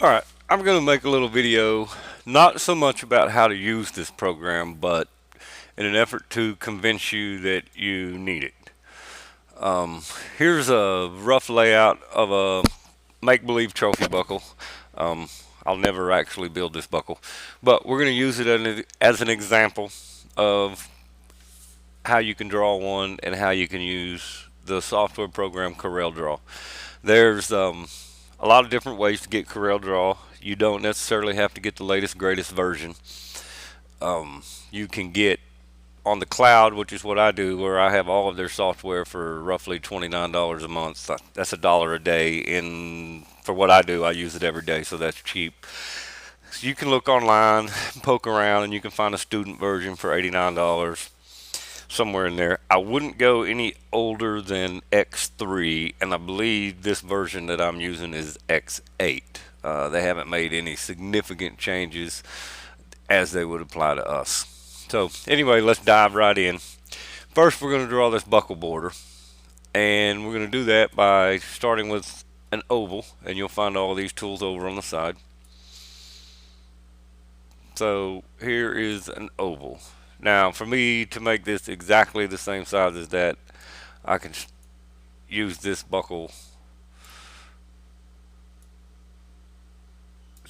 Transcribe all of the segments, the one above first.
Alright, I'm going to make a little video, not so much about how to use this program, but in an effort to convince you that you need it. Um, Here's a rough layout of a make-believe trophy buckle. Um, I'll never actually build this buckle, but we're going to use it as an example of how you can draw one and how you can use the software program CorelDRAW. There's a lot of different ways to get CorelDRAW. You don't necessarily have to get the latest, greatest version. You can get on the cloud, which is what I do, where I have all of their software for roughly $29 a month. That's $1 a day. For what I do, I use it every day, so that's cheap. So you can look online, poke around, and you can find a student version for $89, somewhere in there. I wouldn't go any older than X3, and I believe this version that I'm using is X8. They haven't made any significant changes as they would apply to us. So anyway, let's dive right in. First, we're going to draw this buckle border, and we're going to do that by starting with an oval, and you'll find all these tools over on the side. So here is an oval. Now, for me to make this exactly the same size as that, I can use this buckle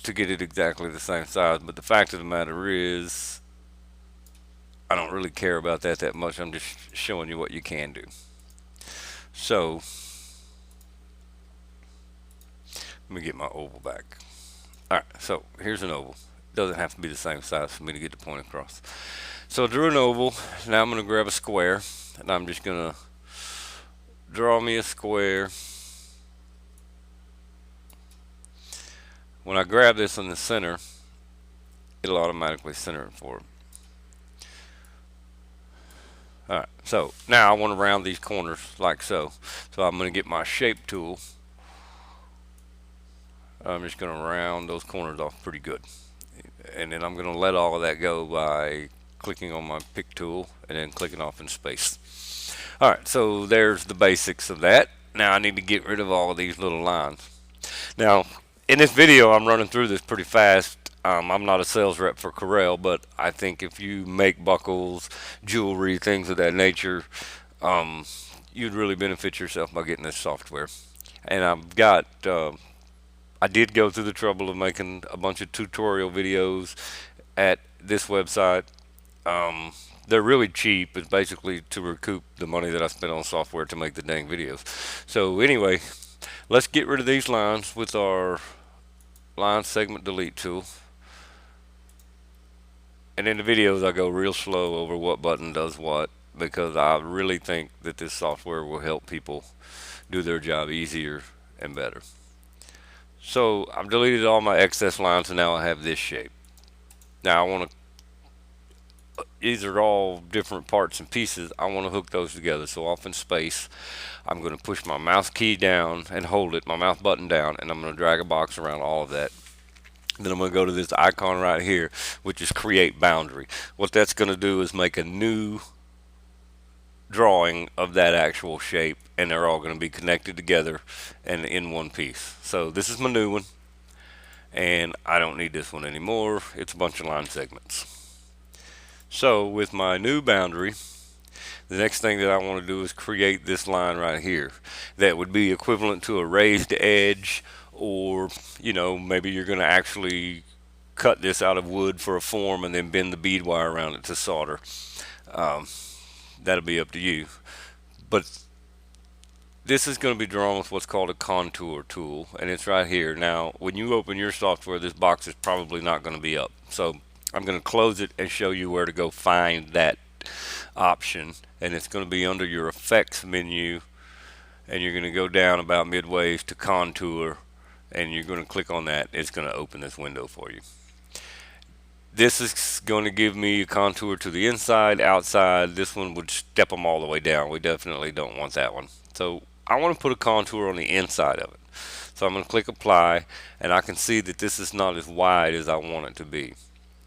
to get it exactly the same size. But the fact of the matter is, I don't really care about that much. I'm just showing you what you can do. So, let me get my oval back. Alright, so here's an oval. It doesn't have to be the same size for me to get the point across. So I drew an oval. Now I'm going to grab a square, and I'm just going to draw me a square. When I grab this in the center, it'll automatically center it for me. Alright, so now I want to round these corners like so. So I'm going to get my shape tool. I'm just going to round those corners off pretty good. And then I'm going to let all of that go by clicking on my pick tool and then clicking off in space. Alright, so there's the basics of that. Now I need to get rid of all of these little lines. Now, in this video, I'm running through this pretty fast. I'm not a sales rep for Corel, but I think if you make buckles, jewelry, things of that nature, you'd really benefit yourself by getting this software. And I did go through the trouble of making a bunch of tutorial videos at this website. They're really cheap. It's basically to recoup the money that I spent on software to make the dang videos. So anyway, let's get rid of these lines with our line segment delete tool. And in the videos I go real slow over what button does what, because I really think that this software will help people do their job easier and better. So I've deleted all my excess lines, and now I have this shape. Now I want to, these are all different parts and pieces. I want to hook those together. So off in space, I'm going to push my mouse key down and hold it, my mouse button down, and I'm going to drag a box around all of that. Then I'm going to go to this icon right here, which is create boundary. What that's going to do is make a new drawing of that actual shape, and they're all going to be connected together and in one piece. So this is my new one, and I don't need this one anymore. It's a bunch of line segments. So with my new boundary, the next thing that I want to do is create this line right here that would be equivalent to a raised edge, or maybe you're going to actually cut this out of wood for a form and then bend the bead wire around it to solder. That'll be up to you. But this is going to be drawn with what's called a contour tool, and it's right here. Now when you open your software, this box is probably not going to be up, so I'm going to close it and show you where to go find that option. And it's going to be under your effects menu, and you're going to go down about midway to contour, and you're going to click on that. It's going to open this window for you. This is going to give me a contour to the inside, outside. This one would step them all the way down. We definitely don't want that one. So I want to put a contour on the inside of it. So I'm going to click apply, and I can see that this is not as wide as I want it to be.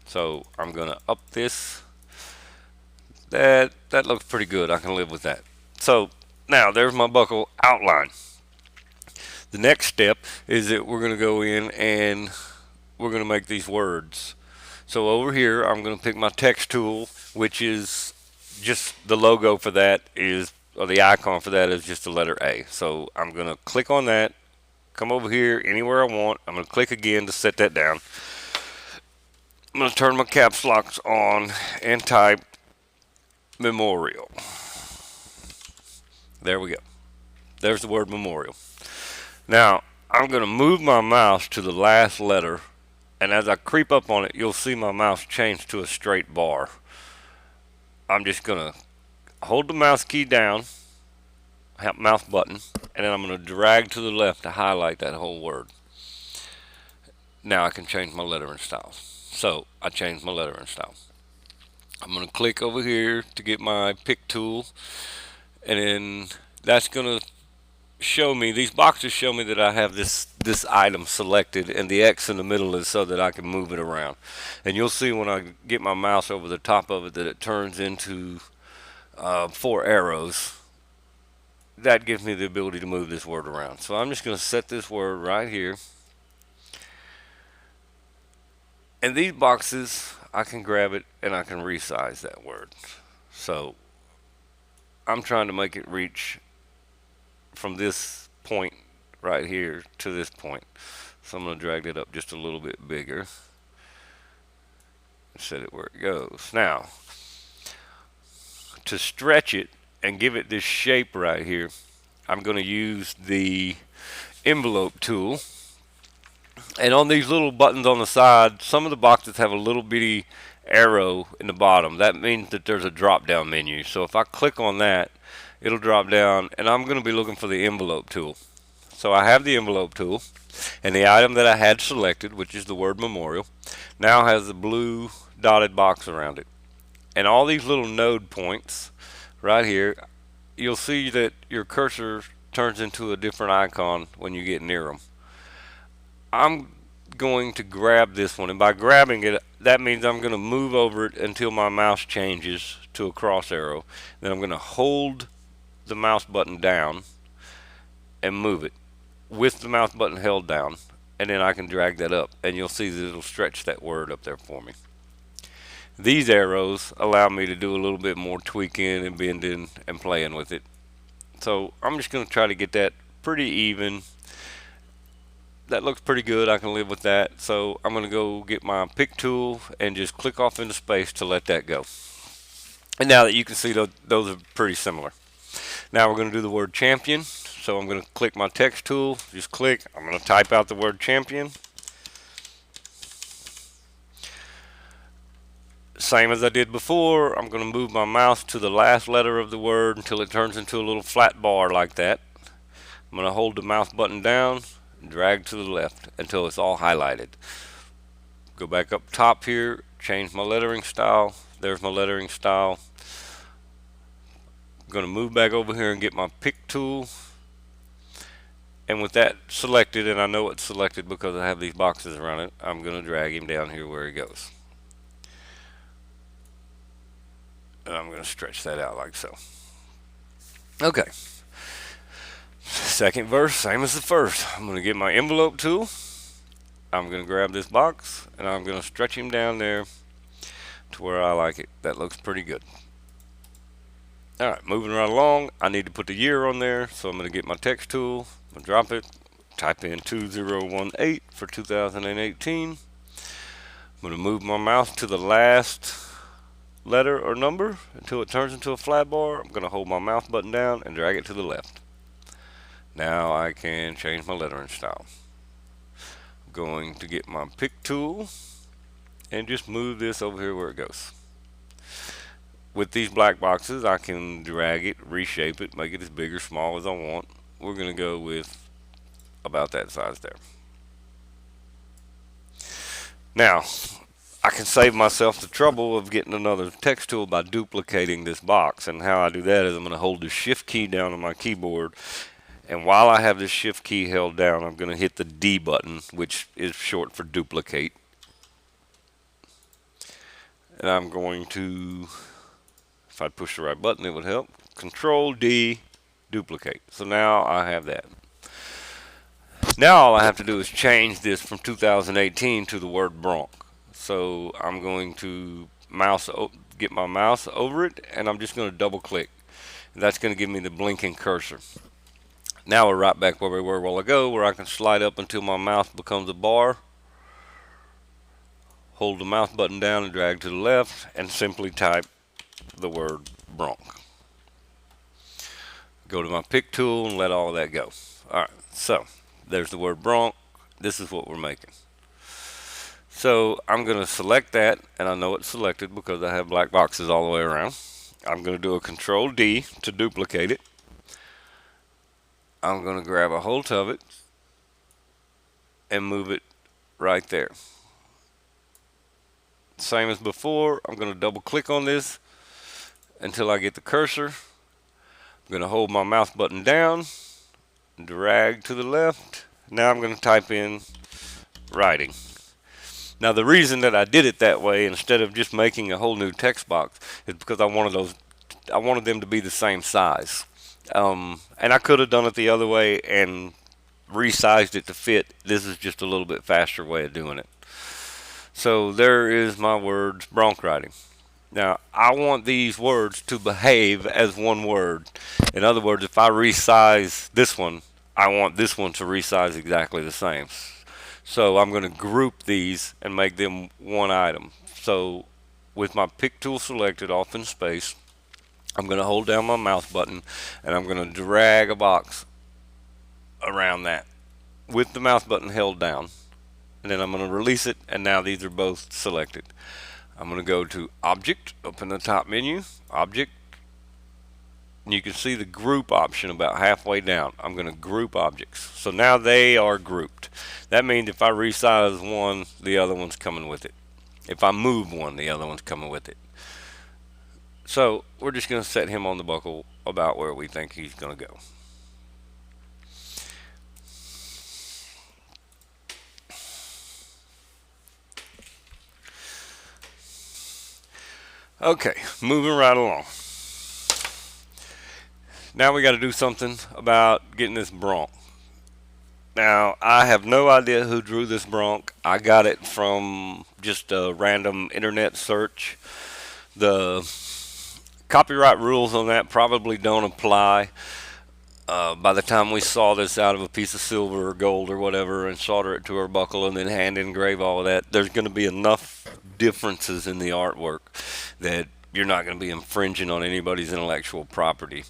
So I'm going to up this. That looks pretty good. I can live with that. So now there's my buckle outline. The next step is that we're going to go in and we're going to make these words. So over here, I'm going to pick my text tool, which is just the logo for that is, or the icon for that is just the letter A. So I'm going to click on that, come over here anywhere I want. I'm going to click again to set that down. I'm going to turn my caps locks on and type memorial. There we go. There's the word memorial. Now, I'm going to move my mouse to the last letter, and as I creep up on it, you'll see my mouse change to a straight bar. I'm just going to hold the mouse key down, mouse button, and then I'm going to drag to the left to highlight that whole word. Now I can change my lettering style. So I changed my lettering style. I'm going to click over here to get my pick tool, and then that's going to show me, these boxes show me that I have this item selected, and the X in the middle is so that I can move it around. And you'll see when I get my mouse over the top of it that it turns into 4 arrows. That gives me the ability to move this word around. So I'm just going to set this word right here. And these boxes, I can grab it and I can resize that word. So I'm trying to make it reach from this point right here to this point. So I'm going to drag it up just a little bit bigger and set it where it goes. Now, to stretch it and give it this shape right here, I'm going to use the envelope tool. And on these little buttons on the side, some of the boxes have a little bitty arrow in the bottom. That means that there's a drop down menu. So if I click on that, it'll drop down, and I'm going to be looking for the envelope tool. So I have the envelope tool, and the item that I had selected, which is the word memorial, now has a blue dotted box around it. And all these little node points right here, you'll see that your cursor turns into a different icon when you get near them. I'm going to grab this one, and by grabbing it, that means I'm going to move over it until my mouse changes to a cross arrow. Then I'm going to hold the mouse button down and move it with the mouse button held down, and then I can drag that up, and you'll see that it'll stretch that word up there for me. These arrows allow me to do a little bit more tweaking and bending and playing with it. So I'm just going to try to get that pretty even. That looks pretty good. I can live with that. So I'm going to go get my pick tool and just click off into space to let that go. And now that you can see those are pretty similar. Now we're going to do the word champion. So I'm going to click my text tool, just click. I'm going to type out the word champion. Same as I did before, I'm going to move my mouse to the last letter of the word until it turns into a little flat bar like that. I'm going to hold the mouse button down, drag to the left until it's all highlighted. Go back up top here, change my lettering style. There's my lettering style. I'm going to move back over here and get my pick tool. And with that selected, and I know it's selected because I have these boxes around it, I'm going to drag him down here where he goes. And I'm going to stretch that out like so. Okay. Second verse, same as the first. I'm going to get my envelope tool. I'm going to grab this box, and I'm going to stretch him down there to where I like it. That looks pretty good. Alright, moving right along, I need to put the year on there, so I'm going to get my text tool, I'm going to drop it, type in 2018 for 2018. I'm going to move my mouse to the last letter or number until it turns into a flat bar. I'm going to hold my mouse button down and drag it to the left. Now I can change my lettering style. I'm going to get my pick tool and just move this over here where it goes. With these black boxes, I can drag it, reshape it, make it as big or small as I want. We're going to go with about that size there. Now, I can save myself the trouble of getting another text tool by duplicating this box. And how I do that is I'm going to hold the shift key down on my keyboard. And while I have this shift key held down, I'm going to hit the D button, which is short for duplicate. And I'm going to, if I push the right button, it would help. Control D, duplicate. So now I have that. Now all I have to do is change this from 2018 to the word bronc. So I'm going to get my mouse over it, and I'm just going to double click. That's going to give me the blinking cursor. Now we're right back where we were a while ago, where I can slide up until my mouse becomes a bar, hold the mouse button down and drag to the left, and simply type the word bronc. Go to my pick tool and let all of that go. Alright, so there's the word bronc. This is what we're making. So I'm going to select that, and I know it's selected because I have black boxes all the way around. I'm going to do a Control D to duplicate it. I'm going to grab a hold of it and move it right there. Same as before, I'm going to double click on this until I get the cursor. I'm going to hold my mouse button down, drag to the left. Now I'm going to type in writing. Now the reason that I did it that way instead of just making a whole new text box is because I wanted them to be the same size. And I could have done it the other way and resized it to fit. This is just a little bit faster way of doing it. So there is my words bronc writing. Now I want these words to behave as one word. In other words, if I resize this one, I want this one to resize exactly the same. So I'm going to group these and make them one item. So with my pick tool selected off in space, I'm going to hold down my mouse button and I'm going to drag a box around that with the mouse button held down. And then I'm going to release it, and now these are both selected. I'm going to go to Object up in the top menu, Object, and you can see the group option about halfway down. I'm going to group objects. So now they are grouped. That means if I resize one, the other one's coming with it. If I move one, the other one's coming with it. So we're just going to set him on the buckle about where we think he's going to go. Okay, moving right along. Now we got to do something about getting this bronc. Now, I have no idea who drew this bronc. I got it from just a random internet search. The copyright rules on that probably don't apply. By the time we saw this out of a piece of silver or gold or whatever and solder it to our buckle and then hand engrave all of that, there's going to be enough differences in the artwork that you're not going to be infringing on anybody's intellectual property.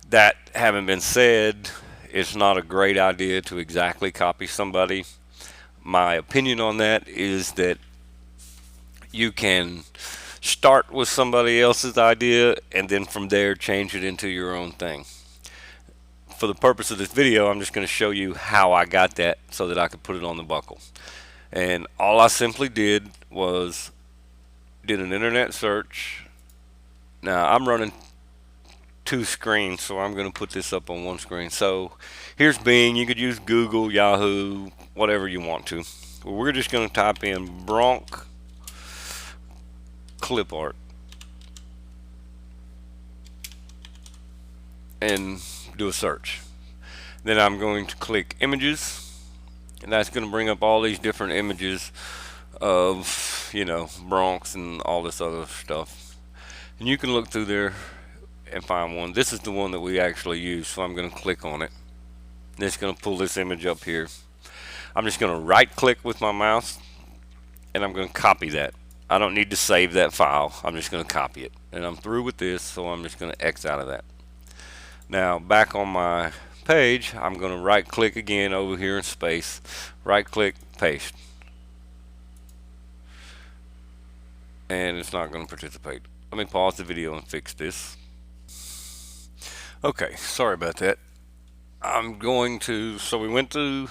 That having been said, it's not a great idea to exactly copy somebody. My opinion on that is that you can start with somebody else's idea and then from there change it into your own thing. For the purpose of this video, I'm just going to show you how I got that so that I could put it on the buckle. And all I simply did was did an internet search. Now I'm running two screens, so I'm going to put this up on one screen. So here's Bing. You could use Google, Yahoo, whatever you want to. We're just going to type in bronc clip art and do a search. Then I'm going to click images, and that's going to bring up all these different images of, you know, broncs and all this other stuff. And you can look through there and find one. This is the one that we actually use, so I'm going to click on it. And it's going to pull this image up here. I'm just going to right click with my mouse and I'm going to copy that. I don't need to save that file. I'm just going to copy it. And I'm through with this, so I'm just going to X out of that. Now back on my page, I'm going to right click again over here in space, right click, paste, and it's not going to participate. Let me pause the video and fix this. Okay, sorry about that. I'm going to, so we went to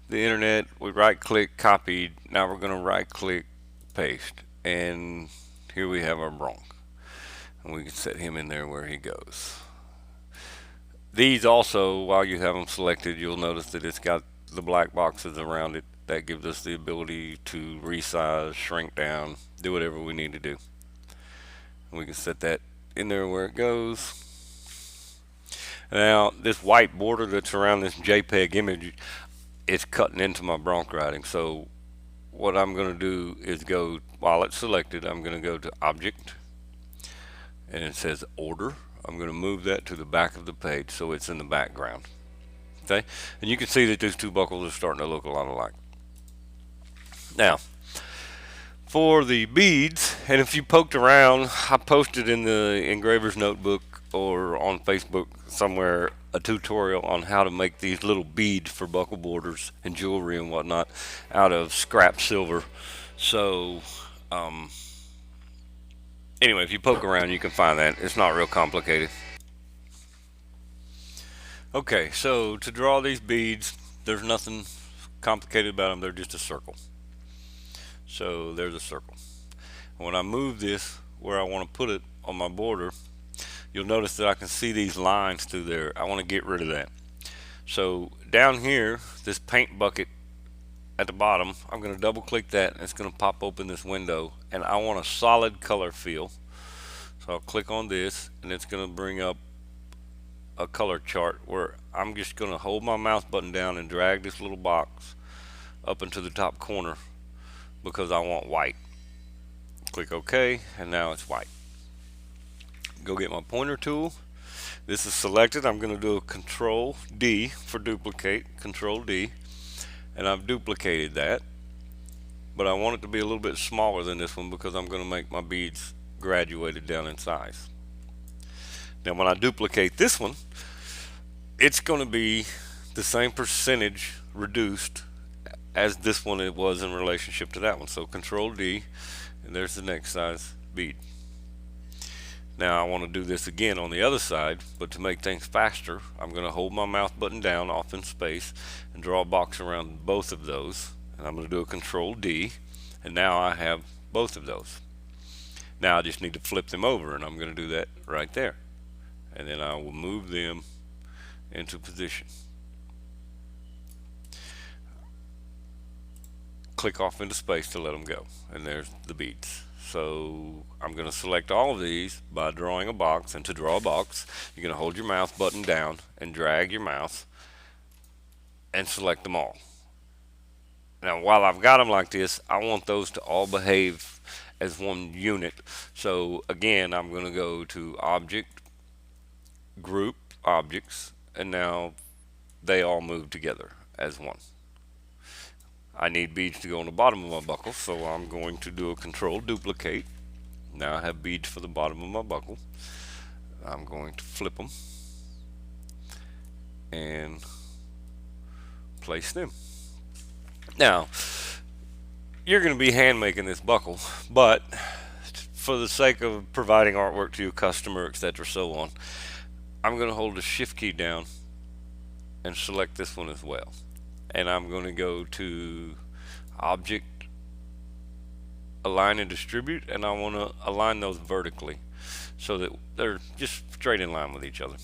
the internet, we right click, copied. Now we're going to right click, paste, and here we have our bronc, and we can set him in there where he goes. These also, while you have them selected, you'll notice that it's got the black boxes around it. That gives us the ability to resize, shrink down, do whatever we need to do. And we can set that in there where it goes. Now, this white border that's around this JPEG image, it's cutting into my bronc writing. So what I'm going to do is go, while it's selected, I'm going to go to Object, and it says Order. I'm going to move that to the back of the page so it's in the background. Okay, and you can see that these two buckles are starting to look a lot alike. Now, for the beads, and if you poked around, I posted in the engraver's notebook or on Facebook somewhere a tutorial on how to make these little beads for buckle borders and jewelry and whatnot out of scrap silver. So anyway, if you poke around, you can find that. It's not real complicated. Okay, so to draw these beads, there's nothing complicated about them. They're just a circle. So there's a circle. When I move this where I want to put it on my border, you'll notice that I can see these lines through there. I want to get rid of that. So down here, this paint bucket at the bottom, I'm going to double click that and it's going to pop open this window, and I want a solid color fill. So I'll click on this and it's going to bring up a color chart where I'm just going to hold my mouse button down and drag this little box up into the top corner because I want white. Click OK, and now it's white. Go get my pointer tool. This is selected. I'm going to do a Control D for duplicate. Control D, and I've duplicated that, but I want it to be a little bit smaller than this one because I'm going to make my beads graduated down in size. Now when I duplicate this one, it's going to be the same percentage reduced as this one it was in relationship to that one. So Control D, and there's the next size bead. Now I want to do this again on the other side, but to make things faster, I'm going to hold my mouse button down off in space and draw a box around both of those, and I'm going to do a Control D, and now I have both of those. Now I just need to flip them over, and I'm going to do that right there, and then I will move them into position. Click off into space to let them go, and there's the beads. So I'm going to select all of these by drawing a box, and to draw a box you're going to hold your mouse button down and drag your mouse and select them all. Now while I've got them like this, I want those to all behave as one unit. So again, I'm going to go to Object, Group, Objects, and now they all move together as one. I need beads to go on the bottom of my buckle, so I'm going to do a Control Duplicate. Now I have beads for the bottom of my buckle. I'm going to flip them and place them. Now you're going to be hand making this buckle, but for the sake of providing artwork to your customer, etc., so on, I'm going to hold the Shift key down and select this one as well. And I'm going to go to Object, Align and Distribute, and I want to align those vertically so that they're just straight in line with each other.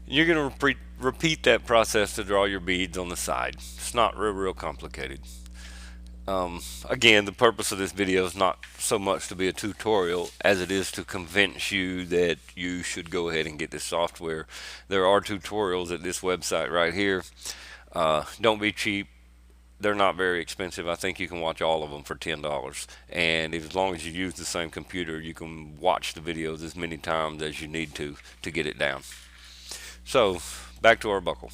You're going to repeat that process to draw your beads on the side. It's not real complicated. Again, the purpose of this video is not so much to be a tutorial as it is to convince you that you should go ahead and get this software. There are tutorials at this website right here. Don't be cheap. They're not very expensive. I think you can watch all of them for $10, and as long as you use the same computer, you can watch the videos as many times as you need to get it down. So back to our buckle.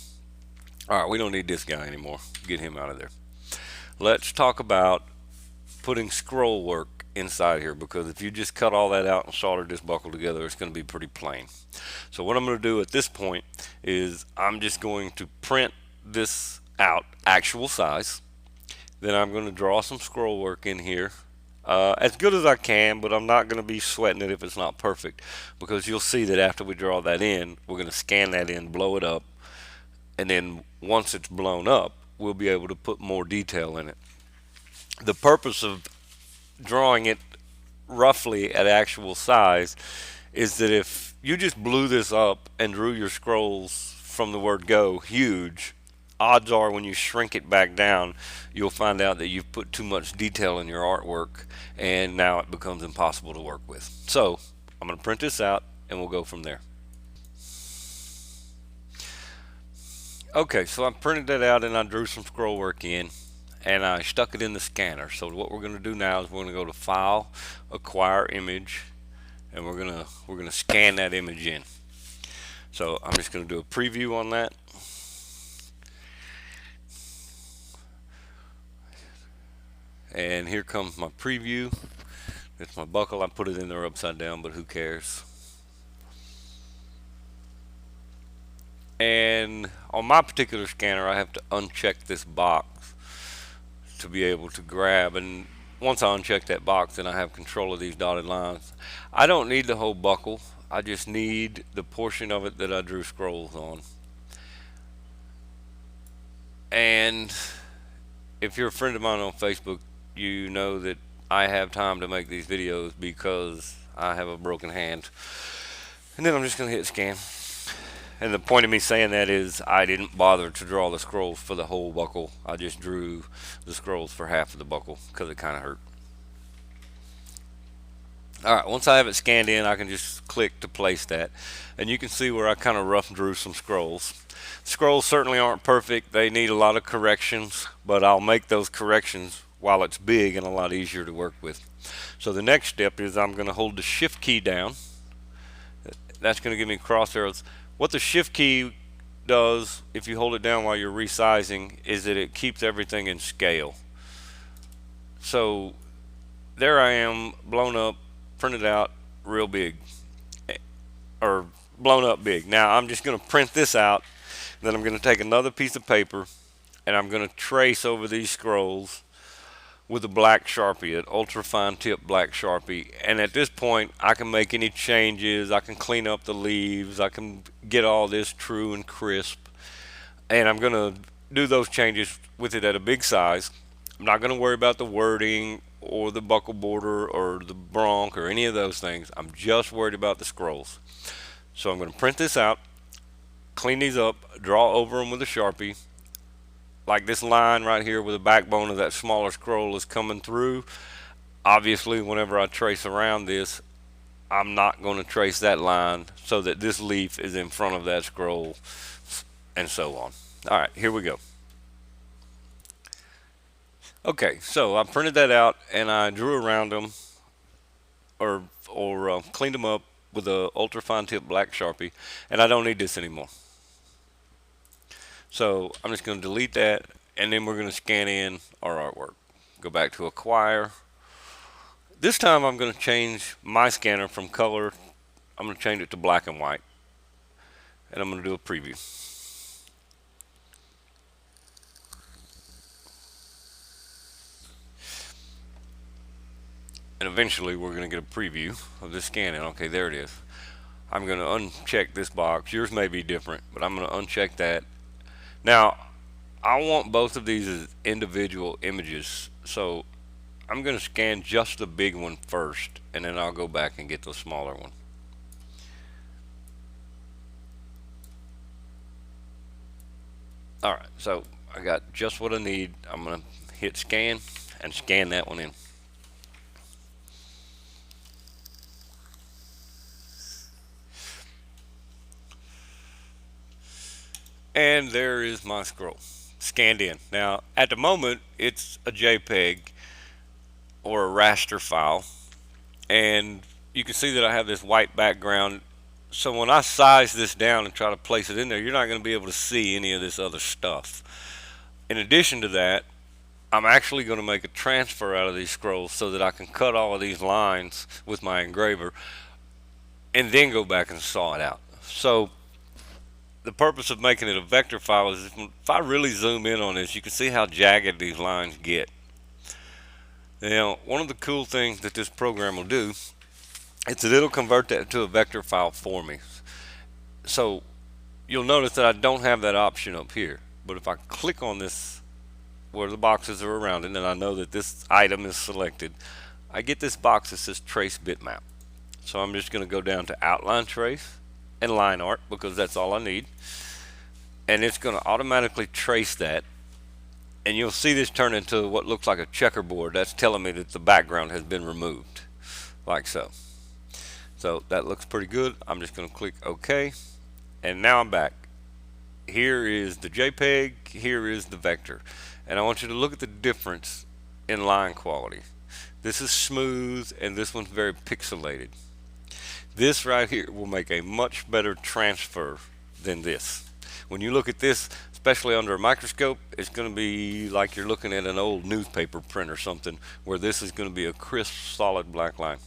Alright, we don't need this guy anymore. Get him out of there. Let's talk about putting scroll work inside here, because if you just cut all that out and soldered this buckle together, it's going to be pretty plain. So what I'm going to do at this point is I'm just going to print this out actual size. Then I'm going to draw some scroll work in here as good as I can, but I'm not going to be sweating it if it's not perfect, because you'll see that after we draw that in, we're going to scan that in, blow it up, and then once it's blown up, we'll be able to put more detail in it. The purpose of drawing it roughly at actual size is that if you just blew this up and drew your scrolls from the word go huge, odds are when you shrink it back down, you'll find out that you've put too much detail in your artwork, and now it becomes impossible to work with. So I'm going to print this out and we'll go from there. Okay, so I printed that out and I drew some scroll work in and I stuck it in the scanner. So what we're going to do now is we're going to go to File, Acquire Image, and we're gonna scan that image in. So I'm just going to do a preview on that. And here comes my preview. It's my buckle. I put it in there upside down, but who cares? And on my particular scanner, I have to uncheck this box to be able to grab. And once I uncheck that box, then I have control of these dotted lines. I don't need the whole buckle. I just need the portion of it that I drew scrolls on. And if you're a friend of mine on Facebook, you know that I have time to make these videos because I have a broken hand. And then I'm just going to hit scan. And the point of me saying that is I didn't bother to draw the scrolls for the whole buckle. I just drew the scrolls for half of the buckle because it kind of hurt. Alright, once I have it scanned in, I can just click to place that. And you can see where I kind of rough drew some scrolls. Scrolls certainly aren't perfect. They need a lot of corrections, but I'll make those corrections while it's big and a lot easier to work with. So the next step is I'm going to hold the shift key down. That's going to give me cross arrows. What the shift key does, if you hold it down while you're resizing, is that it keeps everything in scale. So there I am, blown up, printed out real big, or blown up big. Now I'm just going to print this out. Then I'm going to take another piece of paper and I'm going to trace over these scrolls with a black Sharpie, an ultra fine tip black Sharpie. And at this point I can make any changes. I can clean up the leaves. I can get all this true and crisp. And I'm going to do those changes with it at a big size. I'm not going to worry about the wording or the buckle border or the bronc or any of those things. I'm just worried about the scrolls. So I'm going to print this out, clean these up, draw over them with a Sharpie. Like this line right here where the backbone of that smaller scroll is coming through. Obviously, whenever I trace around this, I'm not going to trace that line so that this leaf is in front of that scroll, and so on. Alright, here we go. Okay, so I printed that out and I drew around them or cleaned them up with a ultra fine tip black Sharpie, and I don't need this anymore. So I'm just going to delete that, and then we're going to scan in our artwork. Go back to Acquire. This time I'm going to change my scanner from color. I'm going to change it to black and white, and I'm going to do a preview. And eventually we're going to get a preview of this scanning. Okay, there it is. I'm going to uncheck this box. Yours may be different, but I'm going to uncheck that. Now, I want both of these as individual images, so I'm going to scan just the big one first, and then I'll go back and get the smaller one. Alright, so I got just what I need. I'm going to hit scan and scan that one in. And there is my scroll scanned in. Now at the moment it's a JPEG or a raster file, and you can see that I have this white background. So when I size this down and try to place it in there, you're not going to be able to see any of this other stuff. In addition to that, I'm actually going to make a transfer out of these scrolls so that I can cut all of these lines with my engraver and then go back and saw it out. So the purpose of making it a vector file is if I really zoom in on this, you can see how jagged these lines get. Now, one of the cool things that this program will do is that it'll convert that to a vector file for me. So you'll notice that I don't have that option up here. But if I click on this where the boxes are around it and I know that this item is selected, I get this box that says trace bitmap. So I'm just going to go down to outline trace and line art because that's all I need, and it's going to automatically trace that, and you'll see this turn into what looks like a checkerboard. That's telling me that the background has been removed, like so. So that looks pretty good. I'm just going to click OK, and now I'm back. Here is the JPEG, here is the vector. And I want you to look at the difference in line quality. This is smooth and this one's very pixelated. This right here will make a much better transfer than this. When you look at this, especially under a microscope, it's going to be like you're looking at an old newspaper print or something, where this is going to be a crisp, solid black line.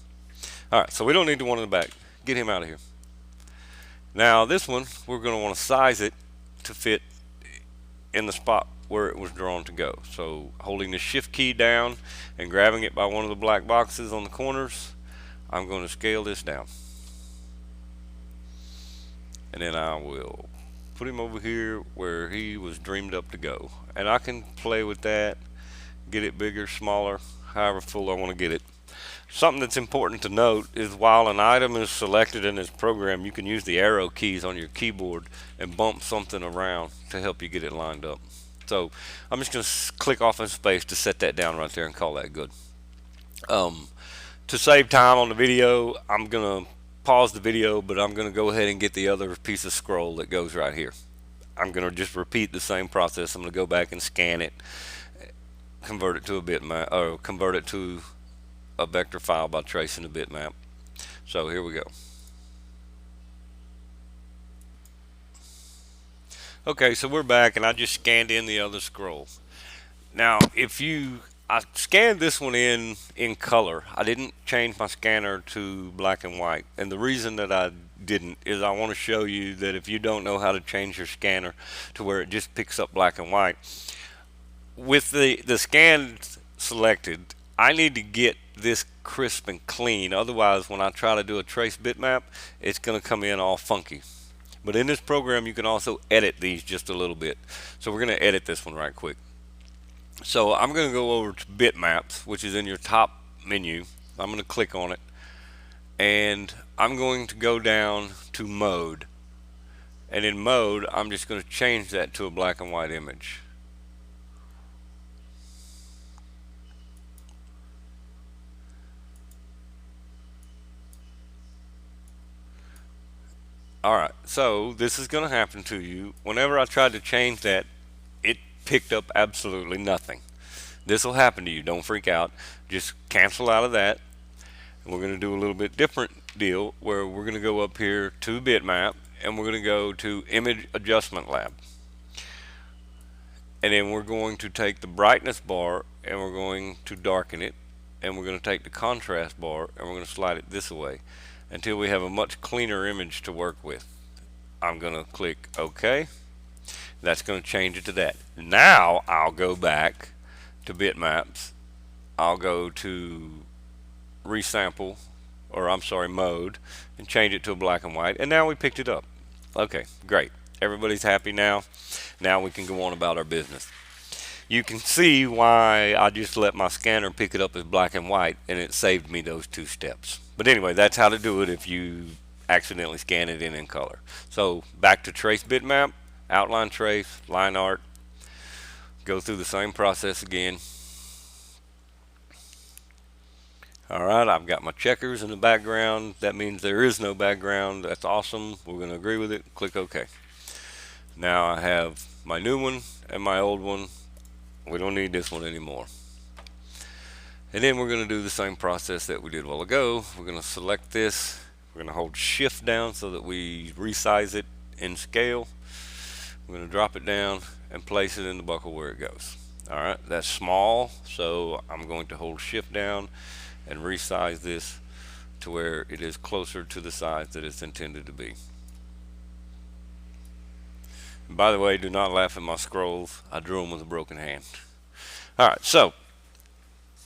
Alright, so we don't need the one in the back. Get him out of here. Now this one, we're going to want to size it to fit in the spot where it was drawn to go. So holding the shift key down and grabbing it by one of the black boxes on the corners, I'm going to scale this down. And then I will put him over here where he was dreamed up to go. And I can play with that, get it bigger, smaller, however full I want to get it. Something that's important to note is while an item is selected in this program, you can use the arrow keys on your keyboard and bump something around to help you get it lined up. So I'm just going to click off in space to set that down right there and call that good. To save time on the video, I'm going to pause the video, but I'm going to go ahead and get the other piece of scroll that goes right here. I'm going to just repeat the same process. I'm going to go back and scan it, convert it to a bitmap, or convert it to a vector file by tracing the bitmap. So here we go. Okay, so we're back and I just scanned in the other scroll. Now I scanned this one in color. I didn't change my scanner to black and white, and the reason that I didn't is I want to show you that if you don't know how to change your scanner to where it just picks up black and white, with the scan selected, I need to get this crisp and clean. Otherwise, when I try to do a trace bitmap, it's going to come in all funky. But in this program, you can also edit these just a little bit. So we're going to edit this one right quick. So I'm going to go over to bitmaps, which is in your top menu. I'm going to click on it, and I'm going to go down to mode. And in mode, I'm just going to change that to a black and white image. Alright, so this is going to happen to you. Whenever I tried to change that, it picked up absolutely nothing. This will happen to you. Don't freak out. Just cancel out of that. And we're going to do a little bit different deal where we're going to go up here to bitmap and we're going to go to image adjustment lab. And then we're going to take the brightness bar and we're going to darken it. And we're going to take the contrast bar and we're going to slide it this way until we have a much cleaner image to work with. I'm going to click OK. That's going to change it to that. Now I'll go back to bitmaps. I'll go to resample, or I'm sorry, mode, and change it to a black and white. And now we picked it up. Okay, great. Everybody's happy now. Now we can go on about our business. You can see why I just let my scanner pick it up as black and white, and it saved me those 2 steps. But anyway, that's how to do it if you accidentally scan it in color. So back to trace bitmap, outline trace, line art, go through the same process again. Alright, I've got my checkers in the background. That means there is no background. That's awesome. We're going to agree with it. Click OK. Now I have my new one and my old one. We don't need this one anymore. And then we're going to do the same process that we did a while ago. We're going to select this. We're going to hold shift down so that we resize it in scale. We're going to drop it down and place it in the buckle where it goes. Alright, that's small, so I'm going to hold shift down and resize this to where it is closer to the size that it's intended to be. And by the way, do not laugh at my scrolls. I drew them with a broken hand. Alright, so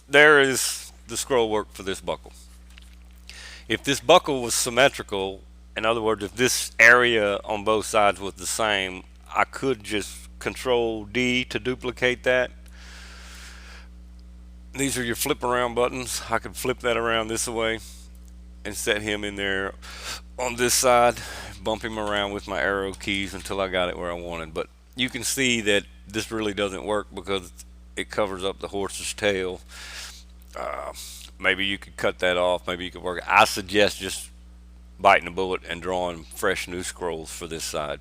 there is the scroll work for this buckle. If this buckle was symmetrical, in other words, if this area on both sides was the same, I could just Control D to duplicate that. These are your flip around buttons. I could flip that around this way and set him in there on this side, bump him around with my arrow keys until I got it where I wanted. But you can see that this really doesn't work because it covers up the horse's tail. Maybe you could cut that off. Maybe you could work it. I suggest just biting a bullet and drawing fresh new scrolls for this side.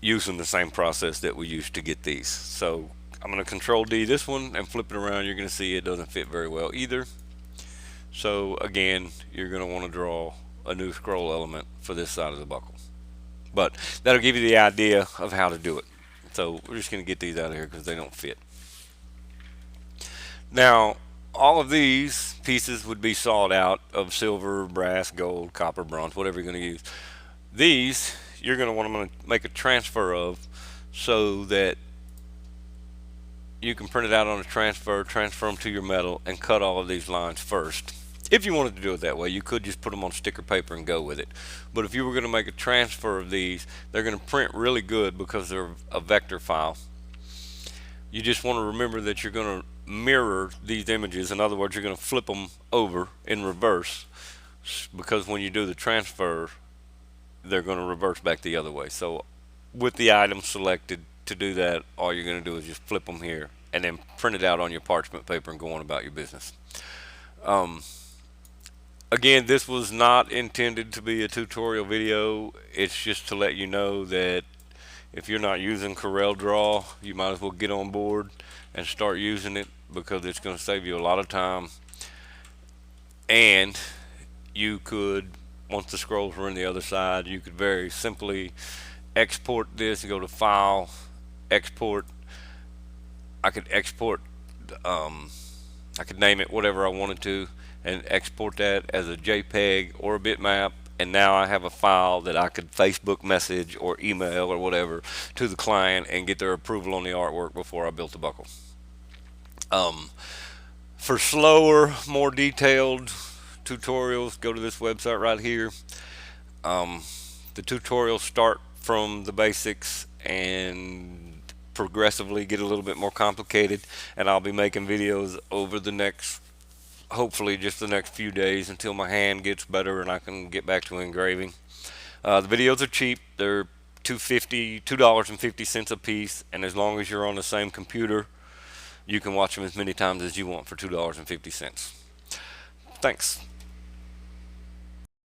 using the same process that we used to get these. So I'm going to control D this one and flip it around. You're going to see it doesn't fit very well either. So again, you're going to want to draw a new scroll element for this side of the buckle. But that'll give you the idea of how to do it. So we're just going to get these out of here because they don't fit. Now, all of these pieces would be sawed out of silver, brass, gold, copper, bronze, whatever you're going to use. These, you're going to want to make a transfer of so that you can print it out on a transfer them to your metal, and cut all of these lines first. If you wanted to do it that way, you could just put them on sticker paper and go with it. But if you were going to make a transfer of these, they're going to print really good because they're a vector file. You just want to remember that you're going to mirror these images. In other words, you're going to flip them over in reverse, because when you do the transfer, they're going to reverse back the other way. So with the item selected, to do that, all you're going to do is just flip them here and then print it out on your parchment paper and go on about your business. Again, this was not intended to be a tutorial video. It's just to let you know that if you're not using CorelDRAW, you might as well get on board and start using it, because it's going to save you a lot of time. And you could, once the scrolls were on the other side, you could very simply export this, go to File, Export. I could export, I could name it whatever I wanted to and export that as a JPEG or a bitmap, and now I have a file that I could Facebook message or email or whatever to the client and get their approval on the artwork before I built the buckle. For slower, more detailed tutorials, go to this website right here. The tutorials start from the basics and progressively get a little bit more complicated, and I'll be making videos over the next, hopefully just the next few days, until my hand gets better and I can get back to engraving. The videos are cheap. They're $2.50 a piece, and as long as you're on the same computer, you can watch them as many times as you want for $2.50. Thanks.